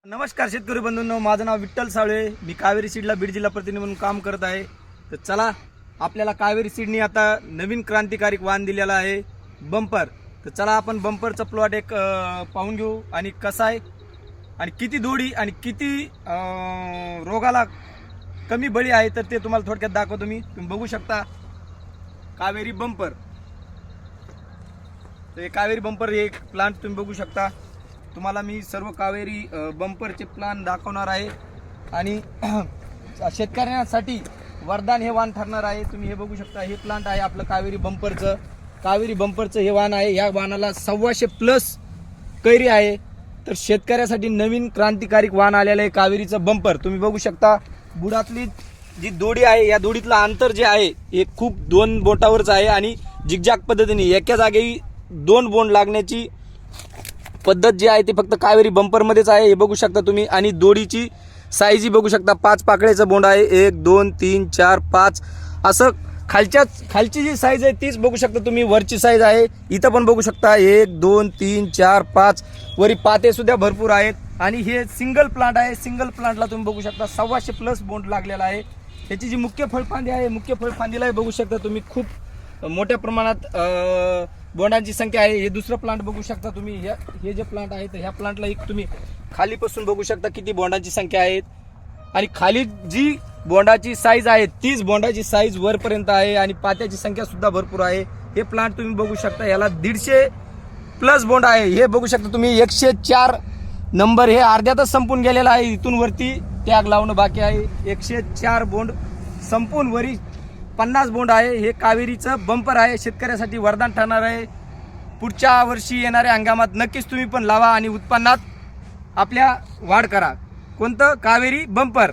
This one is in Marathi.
नमस्कार शेतकरी बंधूंनो, माझं नाव विठ्ठल सावळे. मी कावेरी सीडला बीड जिल्हा प्रतिनिधी म्हणून काम करत आहे. तर चला, आपल्याला कावेरी सीडनी आता नवीन क्रांतिकारी वाण दिलेला आहे, बंपर. तर चला आपण बंपरचा प्लॉट एक पाहून घेऊ आणि कसा आहे आणि किती दोडी आणि किती रोगाला कमी बळी आहे तर ते तुम्हाला थोडक्यात दाखवतो. तुम्ही बघू शकता कावेरी बंपर. तर हे कावेरी बंपर हे एक प्लांट तुम्ही बघू शकता. तुम्हाला मी सर्व कावेरी बंपरचे प्लान दाखवणार आहे आणि शेतकऱ्यांसाठी वरदान हे वाण ठरणार आहे. तुम्ही हे बघू शकता, हे प्लांट आहे आपलं कावेरी बंपरचं. कावेरी बंपरचं हे वाण आहे. या वाणाला 125+ कैरी आहे. तर शेतकऱ्यासाठी नवीन क्रांतिकारी वाण आलेलं आहे कावेरीचं बंपर. तुम्ही बघू शकता बुडातली जी दोडी आहे, या दोडीतलं अंतर जे आहे हे खूप 2 बोटावरच आहे आणि झिगझॅग पद्धतीने एका जागी 2 बोंड लागण्याची पद्धत जी आहे ती फक्त कावेरी बंपर मध्येच आहे. हे बघू शकता तुम्ही. आणि दोडीची साईज ही बघू शकता, 5 पाकळ्याचं बोंड आहे. 1 2 3 4 5 असं खालची जी साईज आहे तीच बघू शकता तुम्ही. वरची साईज आहे इथं पण बघू शकता 1 2 3 4 5. वरी पाते सुद्धा भरपूर आहेत. आणि हे सिंगल प्लांट आहे. सिंगल प्लांटला तुम्ही बघू शकता 125+ बोंड लागलेला आहे. त्याची जी मुख्य फळफांदी आहे, मुख्य फळफांदीला बघू शकता तुम्ही खूप मोठ्या प्रमाणात बोंडांची संख्या आहे. हे दुसरं प्लांट बघू शकता तुम्ही. हे जे प्लांट आहे तर ह्या प्लांटला एक तुम्ही खालीपासून बघू शकता किती बोंडांची संख्या आहे. आणि खाली जी बोंडाची साईज आहे तीच बोंडाची साईज वरपर्यंत आहे. आणि पात्याची संख्या सुद्धा भरपूर आहे. हे प्लांट तुम्ही बघू शकता, याला 150+ बोंड आहे. हे बघू शकता तुम्ही 104 नंबर. हे अर्ध्यातच संपून गेलेला आहे. इथून वरती टॅग लावणं बाकी आहे. 104 बोंड संपून वरी 50 बोंड आहे. हे कावेरीचं बंपर आहे. शेतकऱ्यासाठी वरदान ठरणार आहे. पुढच्या वर्षी येणाऱ्या हंगामात नक्कीच तुम्ही पण लावा आणि उत्पन्नात आपल्या वाढ करा. कोणतं? कावेरी बंपर.